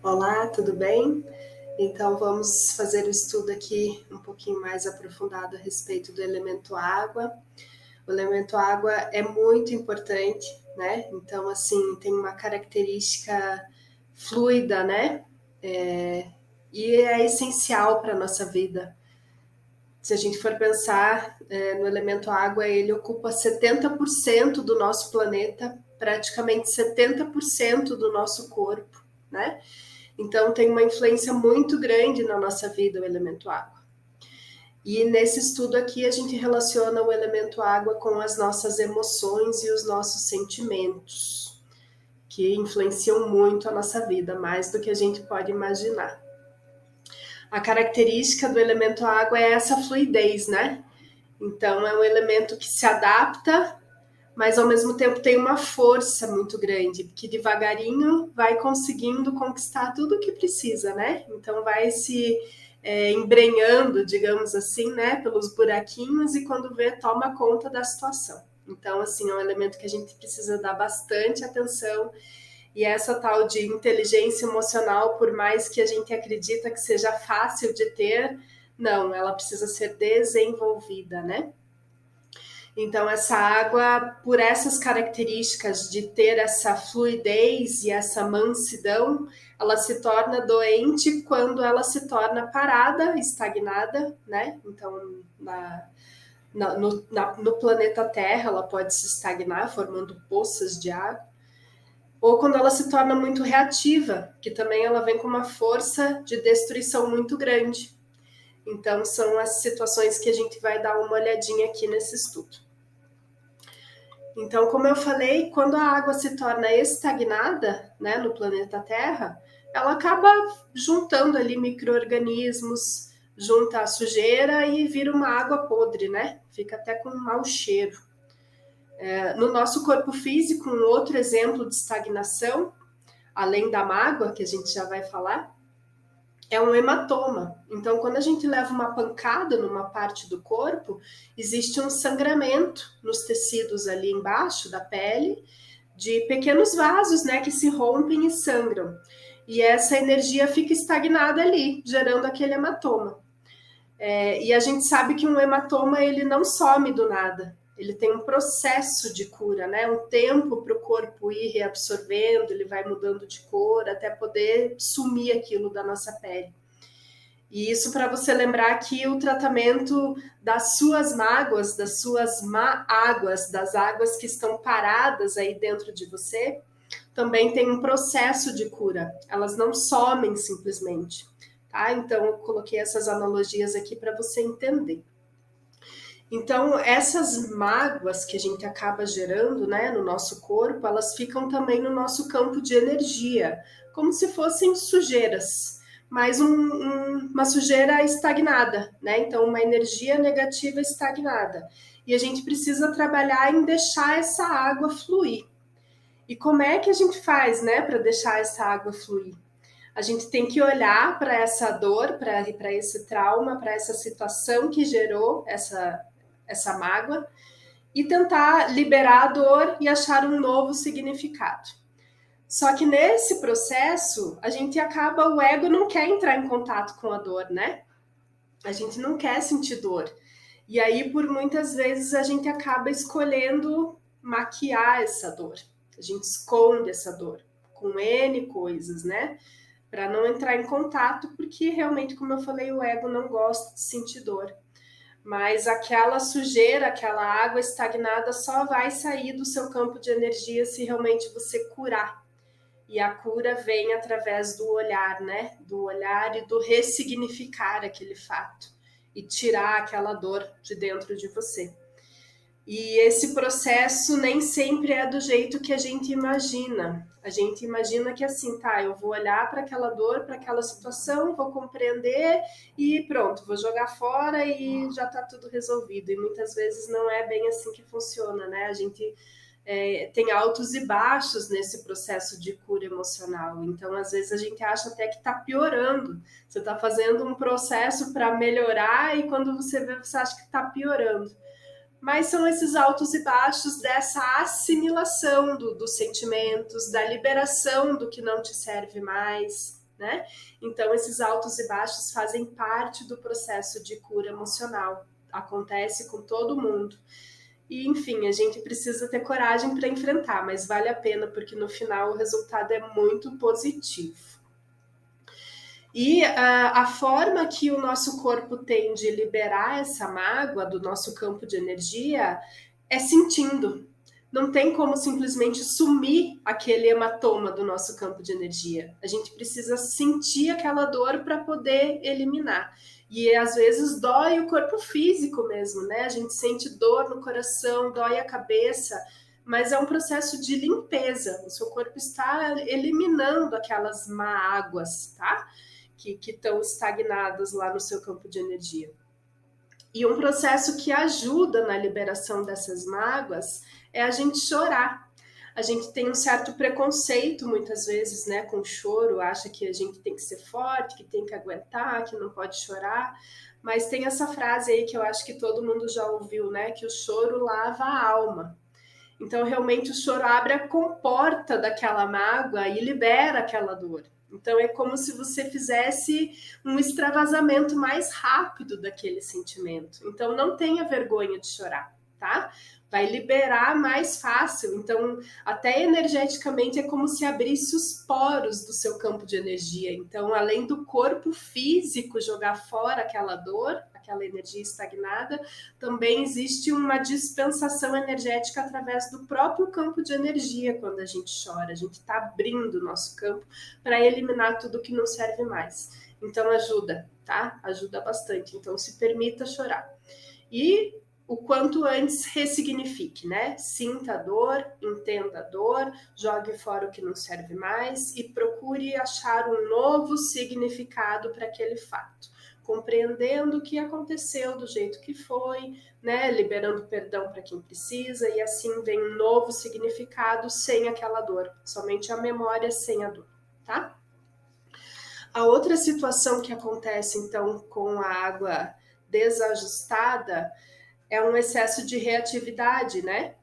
Olá, tudo bem? Então vamos fazer o estudo aqui um pouquinho mais aprofundado a respeito do elemento água. O elemento água é muito importante, né? Então, assim, tem uma característica fluida, né? E é essencial para a nossa vida. Se a gente for pensar no elemento água, ele ocupa 70% do nosso planeta, praticamente 70% do nosso corpo, né? Então tem uma influência muito grande na nossa vida o elemento água. E nesse estudo aqui a gente relaciona o elemento água com as nossas emoções e os nossos sentimentos, que influenciam muito a nossa vida, mais do que a gente pode imaginar. A característica do elemento água é essa fluidez, né? Então é um elemento que se adapta, mas ao mesmo tempo tem uma força muito grande, que devagarinho vai conseguindo conquistar tudo o que precisa, né? Então vai se embrenhando, digamos assim, né, pelos buraquinhos e quando vê, toma conta da situação. Então, assim, é um elemento que a gente precisa dar bastante atenção e essa tal de inteligência emocional, por mais que a gente acredita que seja fácil de ter, não, ela precisa ser desenvolvida, né? Então, essa água, por essas características de ter essa fluidez e essa mansidão, ela se torna doente quando ela se torna parada, estagnada, né? Então, no planeta Terra, ela pode se estagnar, formando poças de água, ou quando ela se torna muito reativa, que também ela vem com uma força de destruição muito grande. Então, são as situações que a gente vai dar uma olhadinha aqui nesse estudo. Então, como eu falei, quando a água se torna estagnada, né, no planeta Terra, ela acaba juntando ali micro-organismos, junta a sujeira e vira uma água podre, né? Fica até com um mau cheiro. No nosso corpo físico, um outro exemplo de estagnação, além da mágoa, que a gente já vai falar, é um hematoma. Então, quando a gente leva uma pancada numa parte do corpo, existe um sangramento nos tecidos ali embaixo da pele, de pequenos vasos, né, que se rompem e sangram. E essa energia fica estagnada ali, gerando aquele hematoma. E a gente sabe que um hematoma ele não some do nada. Ele tem um processo de cura, né? Um tempo para o corpo ir reabsorvendo, ele vai mudando de cor até poder sumir aquilo da nossa pele. E isso para você lembrar que o tratamento das suas mágoas, das suas águas, das águas que estão paradas aí dentro de você, também tem um processo de cura. Elas não somem simplesmente. Tá? Então, eu coloquei essas analogias aqui para você entender. Então, essas mágoas que a gente acaba gerando, né, no nosso corpo, elas ficam também no nosso campo de energia, como se fossem sujeiras, mas uma sujeira estagnada, né? Então, uma energia negativa estagnada. E a gente precisa trabalhar em deixar essa água fluir. E como é que a gente faz, né, para deixar essa água fluir? A gente tem que olhar para essa dor, para esse trauma, para essa situação que gerou essa mágoa e tentar liberar a dor e achar um novo significado. Só que nesse processo, a gente acaba, o ego não quer entrar em contato com a dor, né? A gente não quer sentir dor. E aí, por muitas vezes, a gente acaba escolhendo maquiar essa dor. A gente esconde essa dor com N coisas, né? Para não entrar em contato, porque realmente, como eu falei, o ego não gosta de sentir dor. Mas aquela sujeira, aquela água estagnada só vai sair do seu campo de energia se realmente você curar. E a cura vem através do olhar, né? Do olhar e do ressignificar aquele fato e tirar aquela dor de dentro de você. E esse processo nem sempre é do jeito que a gente imagina. A gente imagina que assim, tá, eu vou olhar para aquela dor, para aquela situação, vou compreender e pronto, vou jogar fora e já tá tudo resolvido. E muitas vezes não é bem assim que funciona, né? A gente tem altos e baixos nesse processo de cura emocional. Então, às vezes, a gente acha até que está piorando. Você está fazendo um processo para melhorar e quando você vê, você acha que está piorando. mas são esses altos e baixos dessa assimilação dos sentimentos, da liberação do que não te serve mais, né? Então, esses altos e baixos fazem parte do processo de cura emocional. Acontece com todo mundo. E, enfim, a gente precisa ter coragem para enfrentar, mas vale a pena, porque no final o resultado é muito positivo. E a forma que o nosso corpo tem de liberar essa mágoa do nosso campo de energia é sentindo. Não tem como simplesmente sumir aquele hematoma do nosso campo de energia. A gente precisa sentir aquela dor para poder eliminar. E às vezes dói o corpo físico mesmo, né? A gente sente dor no coração, dói a cabeça, mas é um processo de limpeza. O seu corpo está eliminando aquelas mágoas, tá? Que estão estagnadas lá no seu campo de energia. E um processo que ajuda na liberação dessas mágoas é a gente chorar. A gente tem um certo preconceito, muitas vezes, né, com o choro, acha que a gente tem que ser forte, que tem que aguentar, que não pode chorar, mas tem essa frase aí que eu acho que todo mundo já ouviu, né, que o choro lava a alma. Então, realmente, o choro abre a comporta daquela mágoa e libera aquela dor. Então, é como se você fizesse um extravasamento mais rápido daquele sentimento. Então, não tenha vergonha de chorar, tá? Vai liberar mais fácil. Então, até energeticamente, é como se abrisse os poros do seu campo de energia. Então, além do corpo físico jogar fora aquela dor, aquela energia estagnada, também existe uma dispensação energética através do próprio campo de energia quando a gente chora. A gente está abrindo o nosso campo para eliminar tudo que não serve mais. Então ajuda, tá? Ajuda bastante. Então se permita chorar. E o quanto antes ressignifique, né? Sinta a dor, entenda a dor, jogue fora o que não serve mais e procure achar um novo significado para aquele fato, compreendendo o que aconteceu do jeito que foi, né? Liberando perdão para quem precisa, e assim vem um novo significado sem aquela dor, somente a memória sem a dor, tá? A outra situação que acontece, então, com a água desajustada é um excesso de reatividade, né?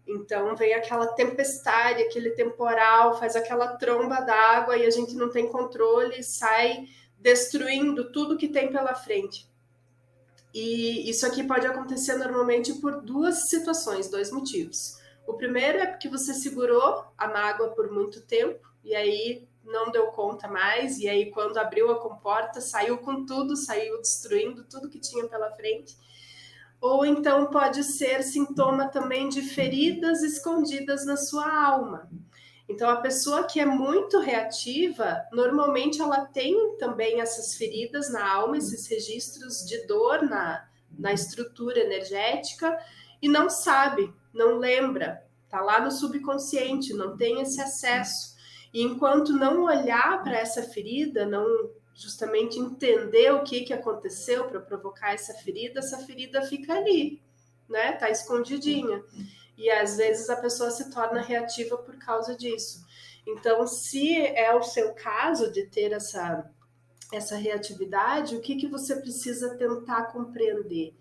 Então vem aquela tempestade, aquele temporal, faz aquela tromba d'água e a gente não tem controle e sai destruindo tudo que tem pela frente. E isso aqui pode acontecer normalmente por duas situações, dois motivos. O primeiro é porque você segurou a mágoa por muito tempo e aí não deu conta mais, e aí quando abriu a comporta, saiu com tudo, saiu destruindo tudo que tinha pela frente. Ou então pode ser sintoma também de feridas escondidas na sua alma. Então, a pessoa que é muito reativa, normalmente ela tem também essas feridas na alma, esses registros de dor na estrutura energética, e não sabe, não lembra, tá lá no subconsciente, não tem esse acesso. E enquanto não olhar para essa ferida, não justamente entender o que aconteceu para provocar essa ferida fica ali, né? Tá escondidinha. E às vezes a pessoa se torna reativa por causa disso. Então, se é o seu caso de ter essa reatividade, o que você precisa tentar compreender?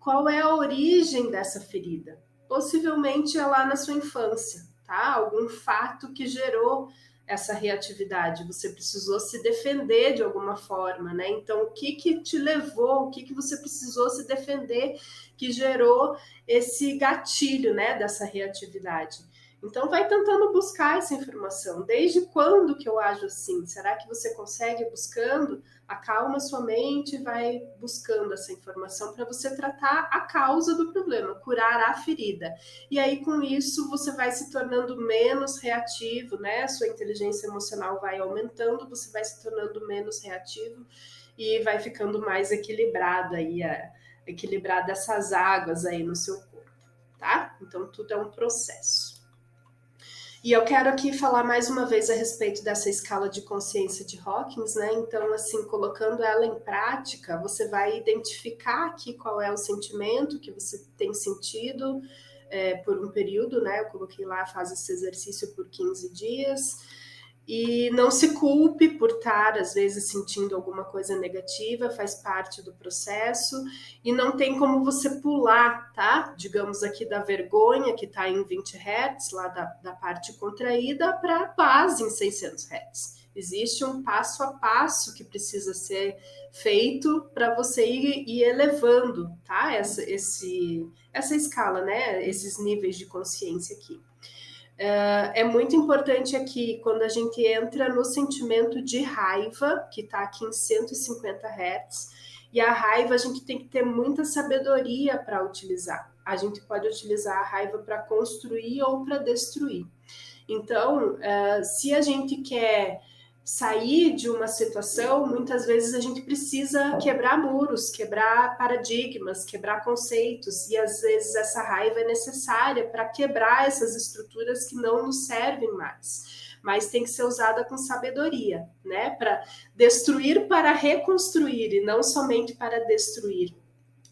Qual é a origem dessa ferida? Possivelmente é lá na sua infância, tá? Algum fato que gerou essa reatividade, você precisou se defender de alguma forma, né? Então, o que te levou, o que você precisou se defender que gerou esse gatilho, né, dessa reatividade? Então, vai tentando buscar essa informação. Desde quando que eu ajo assim? Será que você consegue ir buscando? Acalma sua mente e vai buscando essa informação para você tratar a causa do problema, curar a ferida. E aí, com isso, você vai se tornando menos reativo, né? A sua inteligência emocional vai aumentando, você vai se tornando menos reativo e vai ficando mais equilibrado aí, equilibrado essas águas aí no seu corpo, tá? Então, tudo é um processo. E eu quero aqui falar mais uma vez a respeito dessa escala de consciência de Hawkins, né? Então, assim, colocando ela em prática, você vai identificar aqui qual é o sentimento que você tem sentido por um período, né? Eu coloquei lá, faz esse exercício por 15 dias. E não se culpe por estar, às vezes, sentindo alguma coisa negativa, faz parte do processo. E não tem como você pular, tá? Digamos aqui da vergonha, que está em 20 Hz, lá da parte contraída, para a paz em 600 Hz. Existe um passo a passo que precisa ser feito para você ir elevando, tá? Essa escala, né? Esses níveis de consciência aqui. É muito importante aqui, quando a gente entra no sentimento de raiva, que está aqui em 150 Hz, e a raiva a gente tem que ter muita sabedoria para utilizar. A gente pode utilizar a raiva para construir ou para destruir. Então, se a gente quer sair de uma situação, muitas vezes a gente precisa quebrar muros, quebrar paradigmas, quebrar conceitos, e às vezes essa raiva é necessária para quebrar essas estruturas que não nos servem mais. Mas tem que ser usada com sabedoria, né? Para destruir, para reconstruir, e não somente para destruir.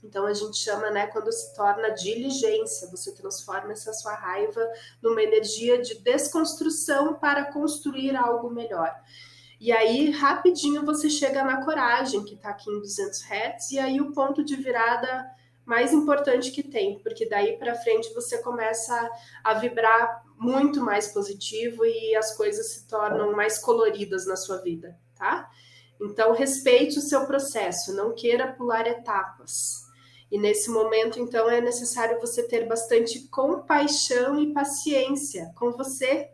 Então a gente chama, né, quando se torna diligência, você transforma essa sua raiva numa energia de desconstrução para construir algo melhor. E aí, rapidinho, você chega na coragem, que está aqui em 200 Hz, e aí o ponto de virada mais importante que tem, porque daí para frente você começa a vibrar muito mais positivo e as coisas se tornam mais coloridas na sua vida, tá? Então, respeite o seu processo, não queira pular etapas. E nesse momento, então, é necessário você ter bastante compaixão e paciência com você.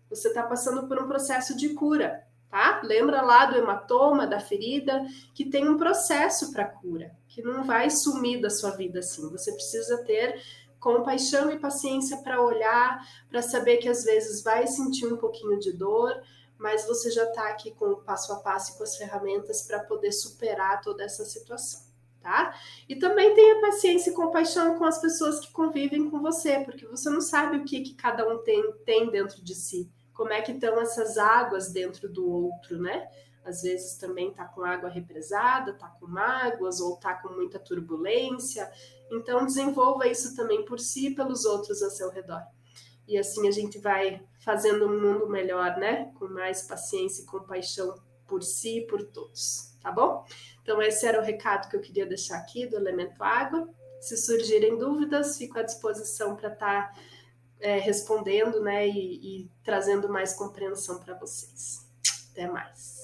Você está passando por um processo de cura, tá? Lembra lá do hematoma, da ferida, que tem um processo para cura, que não vai sumir da sua vida assim. Você precisa ter compaixão e paciência para olhar, para saber que às vezes vai sentir um pouquinho de dor, mas você já está aqui com o passo a passo e com as ferramentas para poder superar toda essa situação. Tá? E também tenha paciência e compaixão com as pessoas que convivem com você, porque você não sabe o que cada um tem dentro de si, como é que estão essas águas dentro do outro, né? Às vezes também tá com água represada, tá com mágoas ou tá com muita turbulência. Então desenvolva isso também por si e pelos outros ao seu redor. E assim a gente vai fazendo um mundo melhor, né? Com mais paciência e compaixão por si e por todos, tá bom? Então esse era o recado que eu queria deixar aqui do elemento água. Se surgirem dúvidas, fico à disposição para estar respondendo, né, e trazendo mais compreensão para vocês. Até mais.